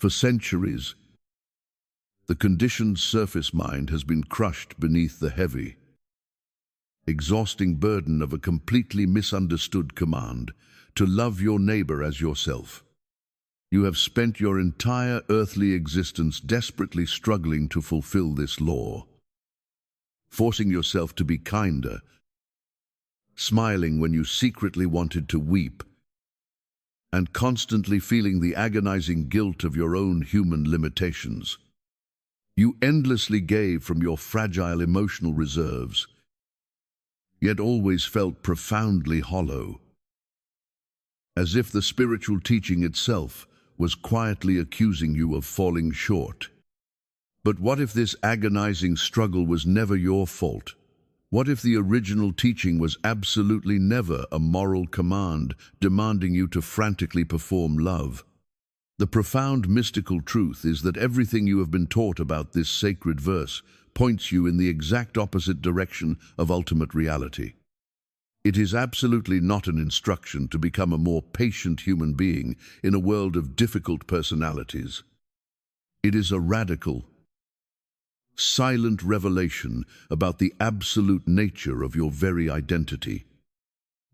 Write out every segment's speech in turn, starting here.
For centuries, the conditioned surface mind has been crushed beneath the heavy, exhausting burden of a completely misunderstood command to love your neighbor as yourself. You have spent your entire earthly existence desperately struggling to fulfill this law, forcing yourself to be kinder, smiling when you secretly wanted to weep, and constantly feeling the agonizing guilt of your own human limitations. You endlessly gave from your fragile emotional reserves, yet always felt profoundly hollow, as if the spiritual teaching itself was quietly accusing you of falling short. But what if this agonizing struggle was never your fault? What if the original teaching was absolutely never a moral command demanding you to frantically perform love? The profound mystical truth is that everything you have been taught about this sacred verse points you in the exact opposite direction of ultimate reality. It is absolutely not an instruction to become a more patient human being in a world of difficult personalities. It is a radical, silent revelation about the absolute nature of your very identity.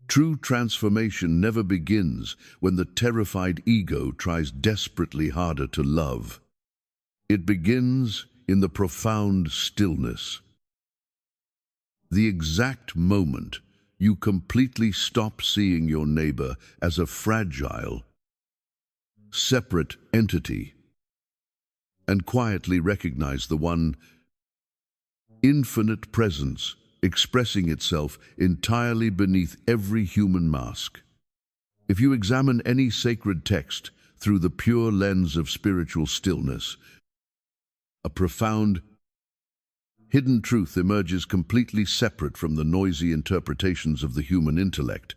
True transformation never begins when the terrified ego tries desperately harder to love. It begins in the profound stillness. The exact moment you completely stop seeing your neighbor as a fragile, separate entity, and quietly recognize the one infinite presence expressing itself entirely beneath every human mask. If you examine any sacred text through the pure lens of spiritual stillness, a profound, hidden truth emerges completely separate from the noisy interpretations of the human intellect.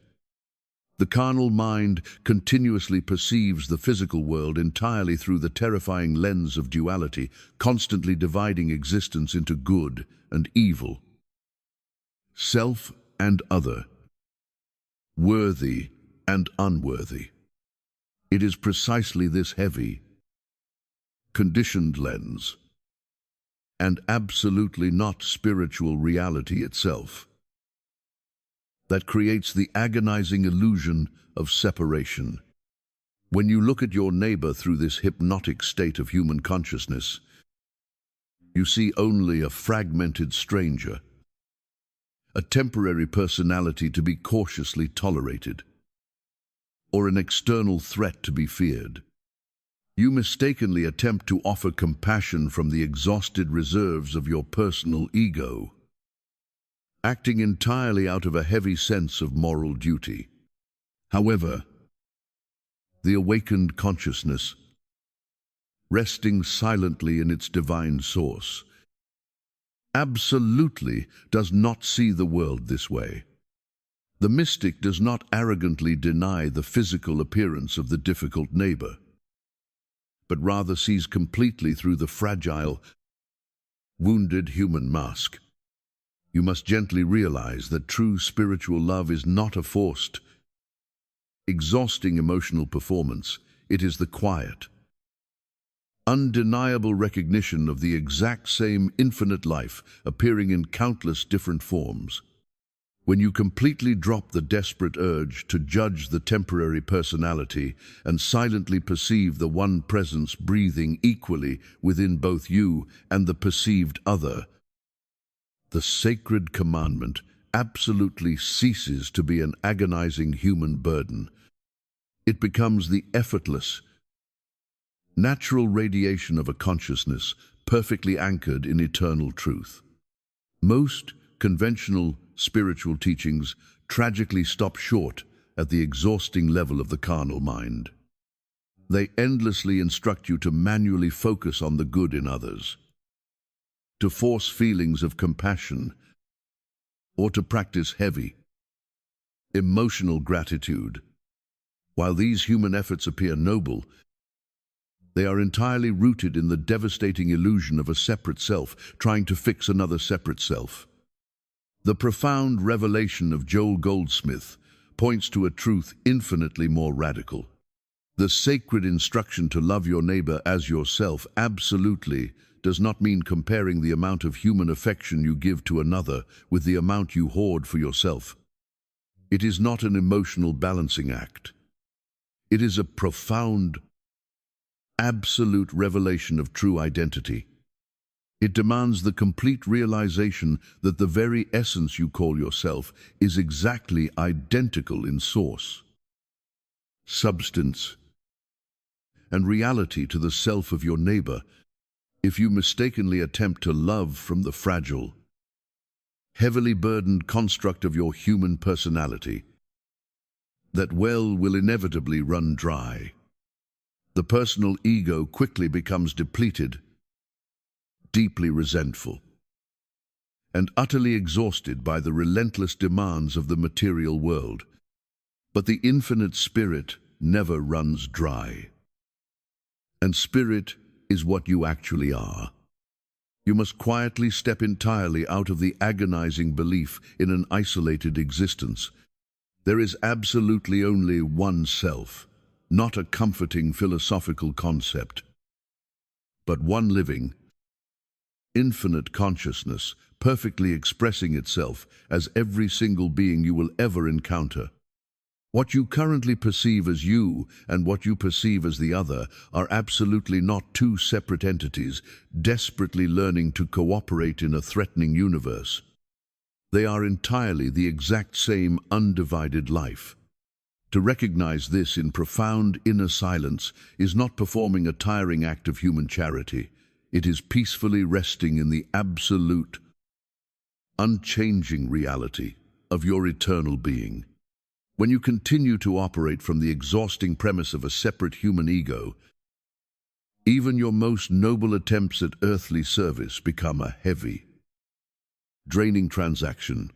The carnal mind continuously perceives the physical world entirely through the terrifying lens of duality, constantly dividing existence into good and evil, self and other, worthy and unworthy. It is precisely this heavy, conditioned lens, and absolutely not spiritual reality itself, that creates the agonizing illusion of separation. When you look at your neighbor through this hypnotic state of human consciousness, you see only a fragmented stranger, a temporary personality to be cautiously tolerated, or an external threat to be feared. You mistakenly attempt to offer compassion from the exhausted reserves of your personal ego, acting entirely out of a heavy sense of moral duty. However, the awakened consciousness, resting silently in its divine source, absolutely does not see the world this way. The mystic does not arrogantly deny the physical appearance of the difficult neighbor, but rather sees completely through the fragile, wounded human mask. You must gently realize that true spiritual love is not a forced, exhausting emotional performance. It is the quiet, undeniable recognition of the exact same infinite life appearing in countless different forms. When you completely drop the desperate urge to judge the temporary personality and silently perceive the one presence breathing equally within both you and the perceived other, the sacred commandment absolutely ceases to be an agonizing human burden. It becomes the effortless, natural radiation of a consciousness perfectly anchored in eternal truth. Most conventional spiritual teachings tragically stop short at the exhausting level of the carnal mind. They endlessly instruct you to manually focus on the good in others, to force feelings of compassion, or to practice heavy, emotional gratitude. While these human efforts appear noble, they are entirely rooted in the devastating illusion of a separate self trying to fix another separate self. The profound revelation of Goldsmith points to a truth infinitely more radical. The sacred instruction to love your neighbor as yourself absolutely does not mean comparing the amount of human affection you give to another with the amount you hoard for yourself. It is not an emotional balancing act. It is a profound, absolute revelation of true identity. It demands the complete realization that the very essence you call yourself is exactly identical in source, substance, and reality to the self of your neighbor. If you mistakenly attempt to love from the fragile, heavily burdened construct of your human personality, that well will inevitably run dry. The personal ego quickly becomes depleted, deeply resentful, and utterly exhausted by the relentless demands of the material world. But the infinite spirit never runs dry. And spirit is what you actually are. You must quietly step entirely out of the agonizing belief in an isolated existence. There is absolutely only one self, not a comforting philosophical concept, but one living, infinite consciousness, perfectly expressing itself as every single being you will ever encounter. What you currently perceive as you and what you perceive as the other are absolutely not two separate entities desperately learning to cooperate in a threatening universe. They are entirely the exact same undivided life. To recognize this in profound inner silence is not performing a tiring act of human charity. It is peacefully resting in the absolute, unchanging reality of your eternal being. When you continue to operate from the exhausting premise of a separate human ego, even your most noble attempts at earthly service become a heavy, draining transaction.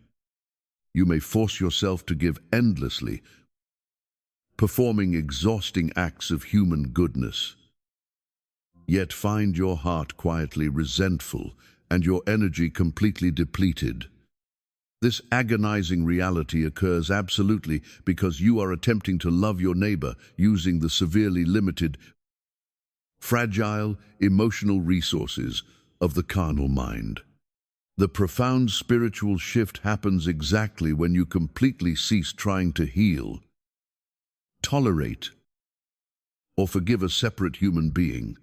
You may force yourself to give endlessly, performing exhausting acts of human goodness, yet find your heart quietly resentful and your energy completely depleted. This agonizing reality occurs absolutely because you are attempting to love your neighbor using the severely limited, fragile, emotional resources of the carnal mind. The profound spiritual shift happens exactly when you completely cease trying to heal, tolerate, or forgive a separate human being.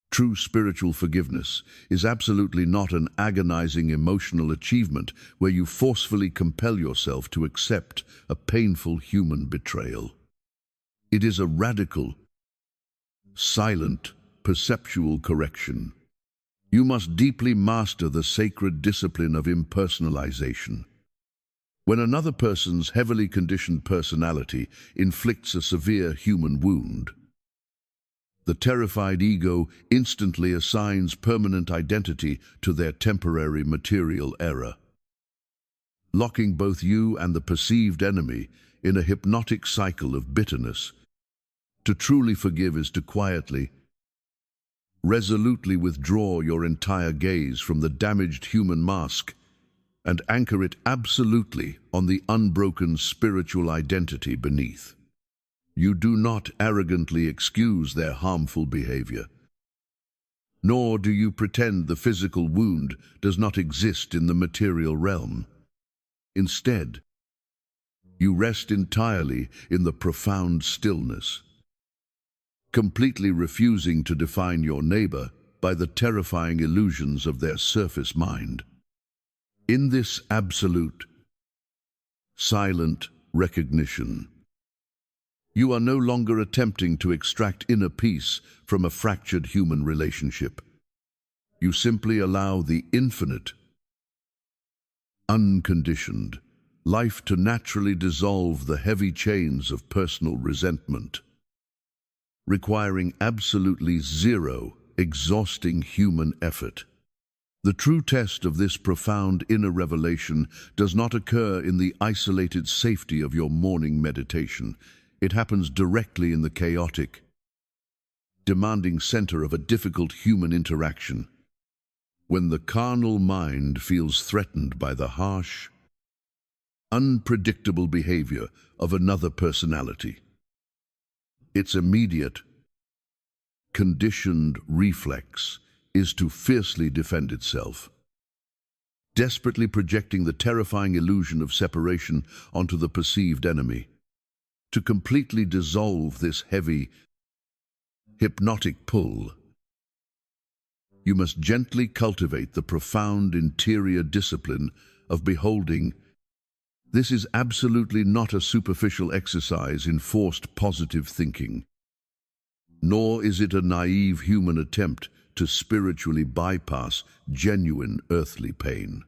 True spiritual forgiveness is absolutely not an agonizing emotional achievement where you forcefully compel yourself to accept a painful human betrayal. It is a radical, silent, perceptual correction. You must deeply master the sacred discipline of impersonalization. When another person's heavily conditioned personality inflicts a severe human wound, the terrified ego instantly assigns permanent identity to their temporary material error, locking both you and the perceived enemy in a hypnotic cycle of bitterness. To truly forgive is to quietly, resolutely withdraw your entire gaze from the damaged human mask and anchor it absolutely on the unbroken spiritual identity beneath. You do not arrogantly excuse their harmful behavior, nor do you pretend the physical wound does not exist in the material realm. Instead, you rest entirely in the profound stillness, completely refusing to define your neighbor by the terrifying illusions of their surface mind. In this absolute, silent recognition, you are no longer attempting to extract inner peace from a fractured human relationship. You simply allow the infinite, unconditioned life to naturally dissolve the heavy chains of personal resentment, requiring absolutely zero exhausting human effort. The true test of this profound inner revelation does not occur in the isolated safety of your morning meditation. It happens directly in the chaotic, demanding center of a difficult human interaction, when the carnal mind feels threatened by the harsh, unpredictable behavior of another personality. Its immediate, conditioned reflex is to fiercely defend itself, desperately projecting the terrifying illusion of separation onto the perceived enemy. To completely dissolve this heavy, hypnotic pull, you must gently cultivate the profound interior discipline of beholding. This is absolutely not a superficial exercise in forced positive thinking, nor is it a naive human attempt to spiritually bypass genuine earthly pain.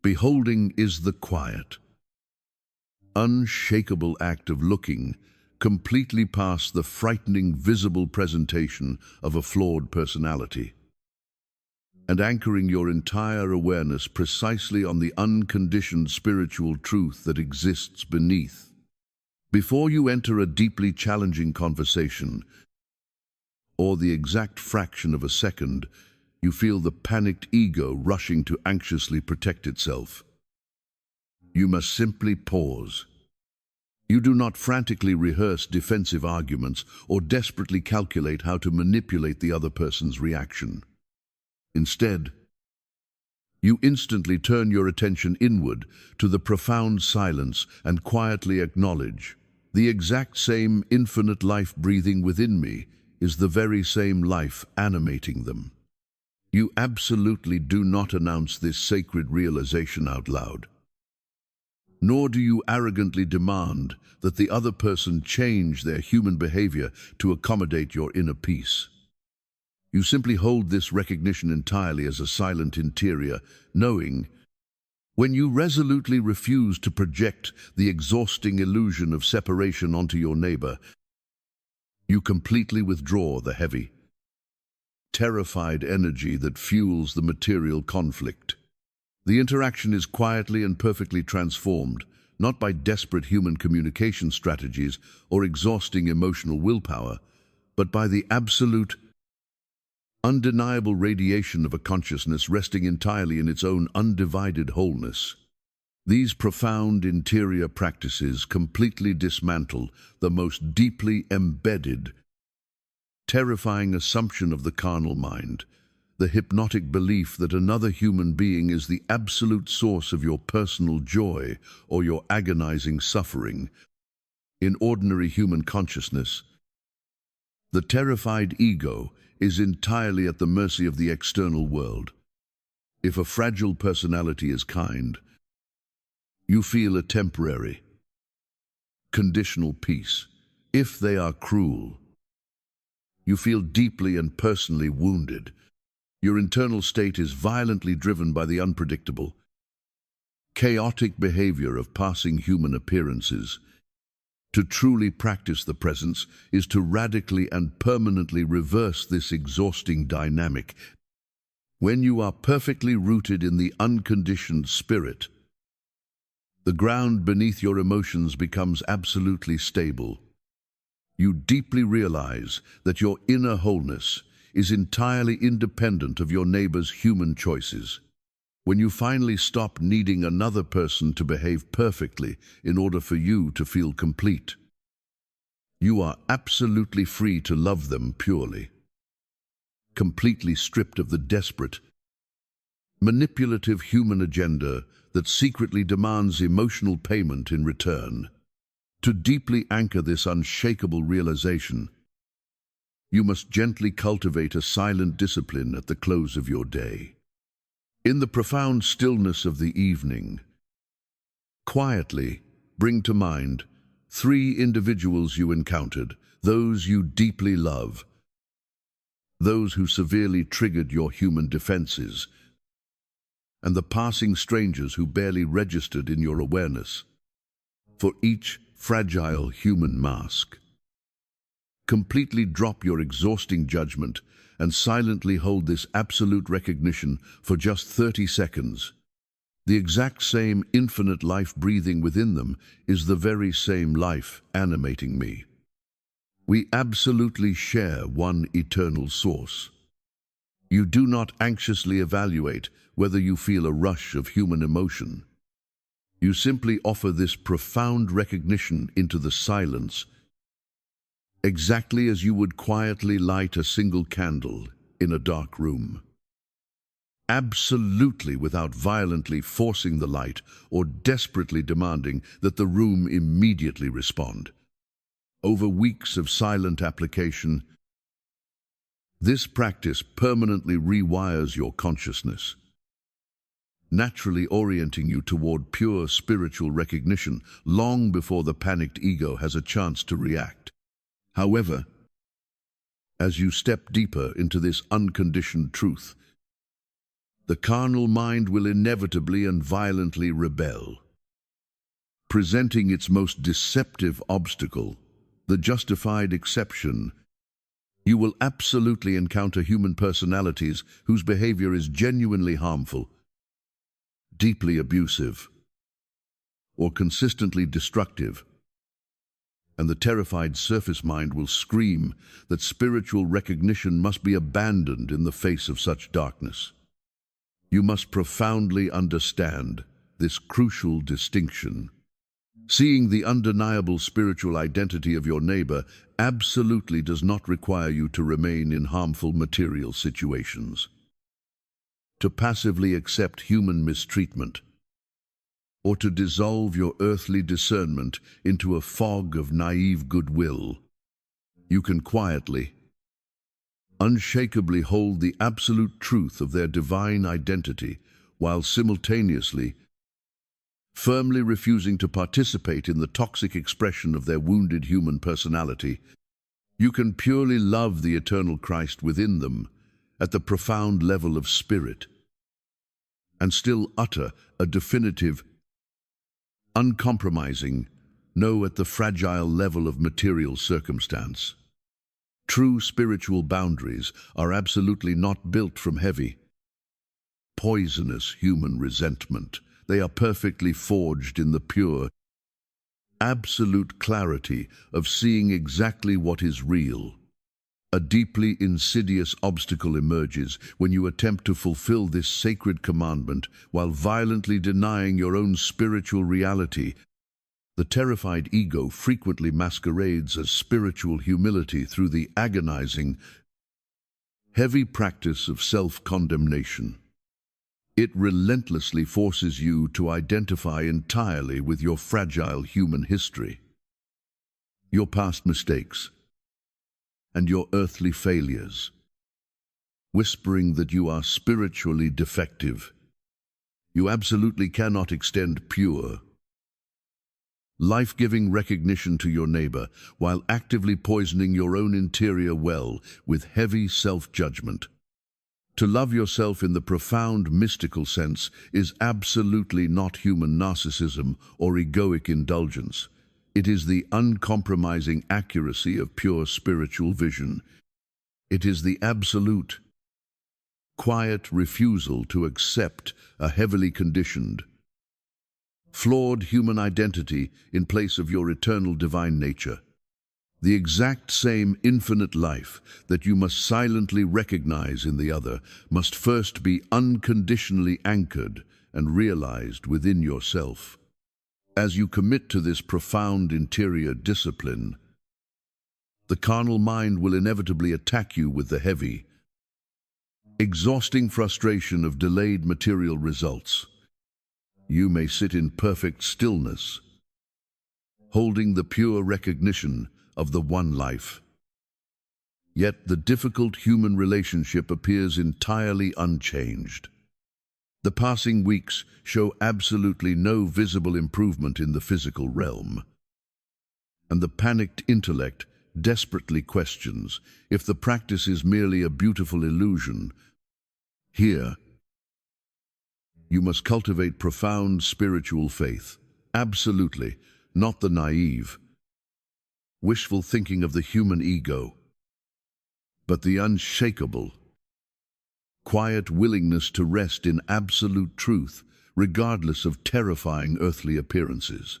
Beholding is the quiet, unshakable act of looking completely past the frightening visible presentation of a flawed personality, and anchoring your entire awareness precisely on the unconditioned spiritual truth that exists beneath. Before you enter a deeply challenging conversation, or the exact fraction of a second, you feel the panicked ego rushing to anxiously protect itself. You must simply pause. You do not frantically rehearse defensive arguments or desperately calculate how to manipulate the other person's reaction. Instead, you instantly turn your attention inward to the profound silence and quietly acknowledge, the exact same infinite life breathing within me is the very same life animating them. You absolutely do not announce this sacred realization out loud, nor do you arrogantly demand that the other person change their human behavior to accommodate your inner peace. You simply hold this recognition entirely as a silent interior, knowing, when you resolutely refuse to project the exhausting illusion of separation onto your neighbor, you completely withdraw the heavy, terrified energy that fuels the material conflict. The interaction is quietly and perfectly transformed, not by desperate human communication strategies or exhausting emotional willpower, but by the absolute, undeniable radiation of a consciousness resting entirely in its own undivided wholeness. These profound interior practices completely dismantle the most deeply embedded, terrifying assumption of the carnal mind, the hypnotic belief that another human being is the absolute source of your personal joy or your agonizing suffering. In ordinary human consciousness, the terrified ego is entirely at the mercy of the external world. If a fragile personality is kind, you feel a temporary, conditional peace. If they are cruel, you feel deeply and personally wounded. Your internal state is violently driven by the unpredictable, chaotic behavior of passing human appearances. To truly practice the presence is to radically and permanently reverse this exhausting dynamic. When you are perfectly rooted in the unconditioned spirit, the ground beneath your emotions becomes absolutely stable. You deeply realize that your inner wholeness is entirely independent of your neighbor's human choices. When you finally stop needing another person to behave perfectly in order for you to feel complete, you are absolutely free to love them purely, completely stripped of the desperate, manipulative human agenda that secretly demands emotional payment in return. To deeply anchor this unshakable realization, you must gently cultivate a silent discipline at the close of your day. In the profound stillness of the evening, quietly bring to mind 3 individuals you encountered, those you deeply love, those who severely triggered your human defenses, and the passing strangers who barely registered in your awareness. For each fragile human mask, completely drop your exhausting judgment and silently hold this absolute recognition for just 30 seconds. The exact same infinite life breathing within them is the very same life animating me. We absolutely share one eternal source. You do not anxiously evaluate whether you feel a rush of human emotion. You simply offer this profound recognition into the silence, exactly as you would quietly light a single candle in a dark room. Absolutely without violently forcing the light or desperately demanding that the room immediately respond. Over weeks of silent application, this practice permanently rewires your consciousness, naturally orienting you toward pure spiritual recognition long before the panicked ego has a chance to react. However, as you step deeper into this unconditioned truth, the carnal mind will inevitably and violently rebel, presenting its most deceptive obstacle, the justified exception. You will absolutely encounter human personalities whose behavior is genuinely harmful, deeply abusive, or consistently destructive. And the terrified surface mind will scream that spiritual recognition must be abandoned in the face of such darkness. You must profoundly understand this crucial distinction. Seeing the undeniable spiritual identity of your neighbor absolutely does not require you to remain in harmful material situations, to passively accept human mistreatment, or to dissolve your earthly discernment into a fog of naive goodwill. You can quietly, unshakably hold the absolute truth of their divine identity while simultaneously firmly refusing to participate in the toxic expression of their wounded human personality. You can purely love the eternal Christ within them at the profound level of spirit and still utter a definitive, uncompromising no at the fragile level of material circumstance. True spiritual boundaries are absolutely not built from heavy, poisonous human resentment. They are perfectly forged in the pure, absolute clarity of seeing exactly what is real. A deeply insidious obstacle emerges when you attempt to fulfill this sacred commandment while violently denying your own spiritual reality. The terrified ego frequently masquerades as spiritual humility through the agonizing, heavy practice of self-condemnation. It relentlessly forces you to identify entirely with your fragile human history, your past mistakes, and your earthly failures, whispering that you are spiritually defective. You absolutely cannot extend pure, life-giving recognition to your neighbor while actively poisoning your own interior well with heavy self-judgment. To love yourself in the profound mystical sense is absolutely not human narcissism or egoic indulgence. It is the uncompromising accuracy of pure spiritual vision. It is the absolute, quiet refusal to accept a heavily conditioned, flawed human identity in place of your eternal divine nature. The exact same infinite life that you must silently recognize in the other must first be unconditionally anchored and realized within yourself. As you commit to this profound interior discipline, the carnal mind will inevitably attack you with the heavy, exhausting frustration of delayed material results. You may sit in perfect stillness, holding the pure recognition of the one life. Yet the difficult human relationship appears entirely unchanged. The passing weeks show absolutely no visible improvement in the physical realm, and the panicked intellect desperately questions if the practice is merely a beautiful illusion. Here, you must cultivate profound spiritual faith, absolutely, not the naive, wishful thinking of the human ego, but the unshakable, quiet willingness to rest in absolute truth, regardless of terrifying earthly appearances.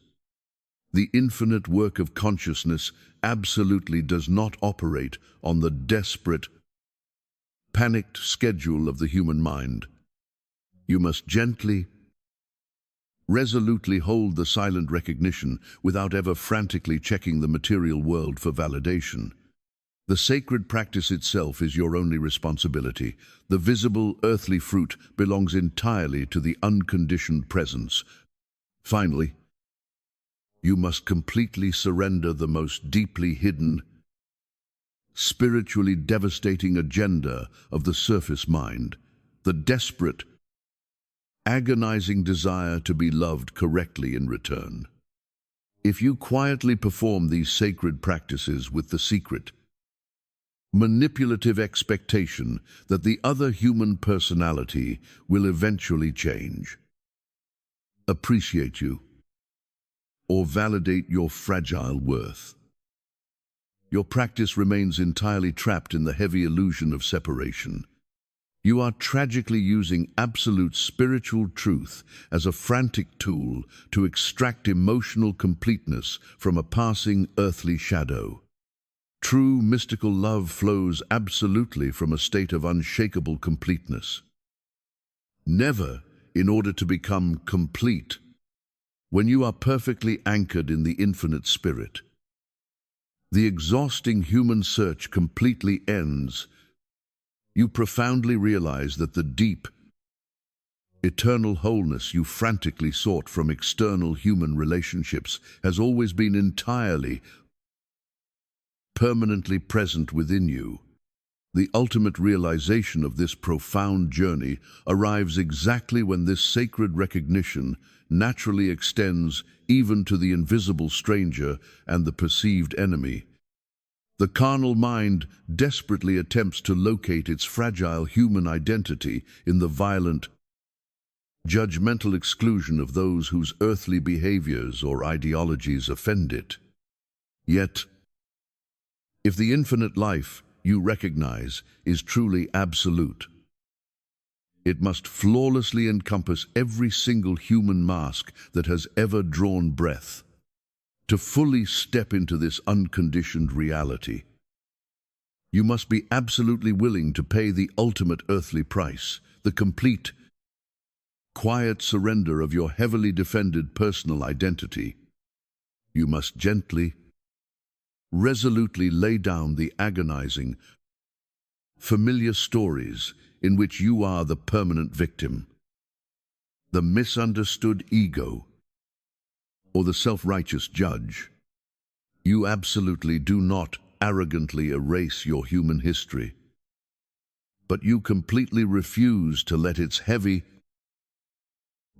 The infinite work of consciousness absolutely does not operate on the desperate, panicked schedule of the human mind. You must gently, Resolutely hold the silent recognition without ever frantically checking the material world for validation. The sacred practice itself is your only responsibility. The visible, earthly fruit belongs entirely to the unconditioned presence. Finally, you must completely surrender the most deeply hidden, spiritually devastating agenda of the surface mind, the desperate, agonizing desire to be loved correctly in return. If you quietly perform these sacred practices with the secret, manipulative expectation that the other human personality will eventually change, appreciate you, or validate your fragile worth, your practice remains entirely trapped in the heavy illusion of separation. You are tragically using absolute spiritual truth as a frantic tool to extract emotional completeness from a passing earthly shadow. True mystical love flows absolutely from a state of unshakable completeness. Never in order to become complete. When you are perfectly anchored in the infinite spirit, the exhausting human search completely ends. You profoundly realize that the deep, eternal wholeness you frantically sought from external human relationships has always been entirely, permanently present within you. The ultimate realization of this profound journey arrives exactly when this sacred recognition naturally extends even to the invisible stranger and the perceived enemy. The carnal mind desperately attempts to locate its fragile human identity in the violent, judgmental exclusion of those whose earthly behaviors or ideologies offend it. Yet, if the infinite life you recognize is truly absolute, it must flawlessly encompass every single human mask that has ever drawn breath. To fully step into this unconditioned reality, you must be absolutely willing to pay the ultimate earthly price, the complete, quiet surrender of your heavily defended personal identity. You must gently, resolutely lay down the agonizing, familiar stories in which you are the permanent victim, the misunderstood ego, or the self-righteous judge. You absolutely do not arrogantly erase your human history, but you completely refuse to let its heavy,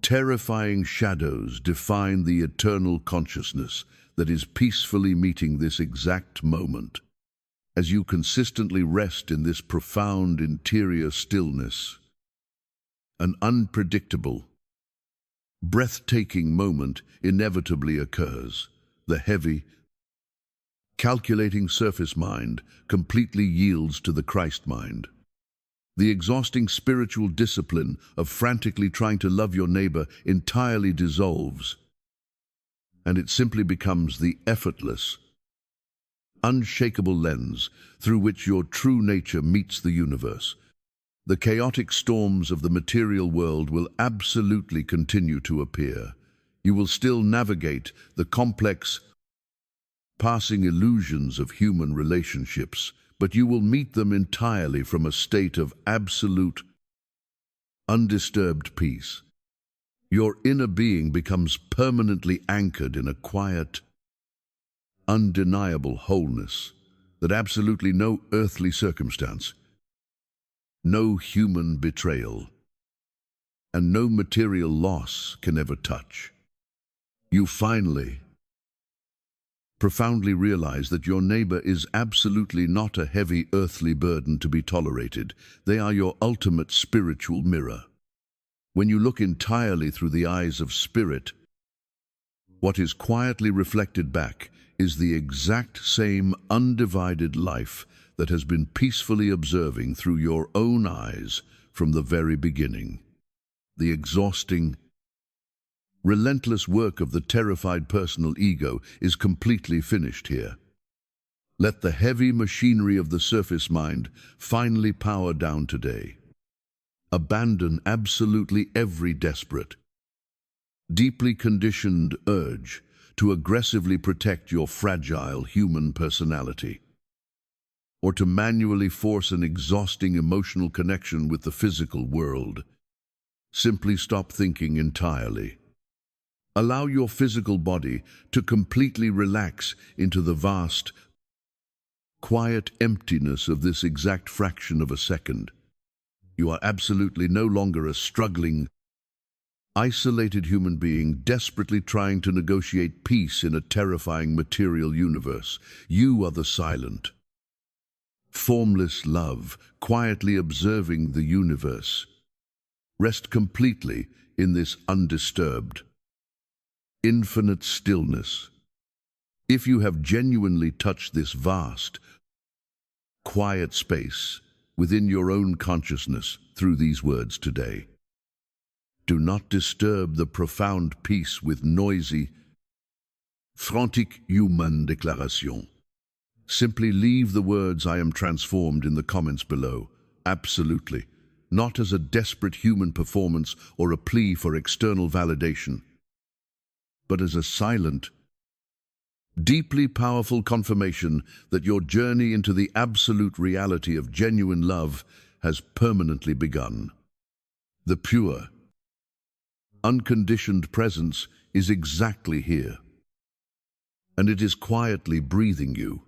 terrifying shadows define the eternal consciousness that is peacefully meeting this exact moment. As you consistently rest in this profound interior stillness, an unpredictable, breathtaking moment inevitably occurs. The heavy, calculating surface mind completely yields to the Christ mind. The exhausting spiritual discipline of frantically trying to love your neighbor entirely dissolves, and it simply becomes the effortless, unshakable lens through which your true nature meets the universe. The chaotic storms of the material world will absolutely continue to appear. You will still navigate the complex, passing illusions of human relationships, but you will meet them entirely from a state of absolute, undisturbed peace. Your inner being becomes permanently anchored in a quiet, undeniable wholeness that absolutely no earthly circumstance, no human betrayal, and no material loss can ever touch. You finally, profoundly realize that your neighbor is absolutely not a heavy earthly burden to be tolerated. They are your ultimate spiritual mirror. When you look entirely through the eyes of spirit, what is quietly reflected back is the exact same undivided life that has been peacefully observing through your own eyes from the very beginning. The exhausting, relentless work of the terrified personal ego is completely finished here. Let the heavy machinery of the surface mind finally power down today. Abandon absolutely every desperate, deeply conditioned urge to aggressively protect your fragile human personality, or to manually force an exhausting emotional connection with the physical world. Simply stop thinking entirely. Allow your physical body to completely relax into the vast, quiet emptiness of this exact fraction of a second. You are absolutely no longer a struggling, isolated human being desperately trying to negotiate peace in a terrifying material universe. You are the silent, formless love, quietly observing the universe. Rest completely in this undisturbed, infinite stillness. If you have genuinely touched this vast, quiet space within your own consciousness through these words today, do not disturb the profound peace with noisy, frantic human declaration. Simply leave the words "I am transformed" in the comments below. Absolutely. Not as a desperate human performance or a plea for external validation, but as a silent, deeply powerful confirmation that your journey into the absolute reality of genuine love has permanently begun. The pure, unconditioned presence is exactly here, and it is quietly breathing you.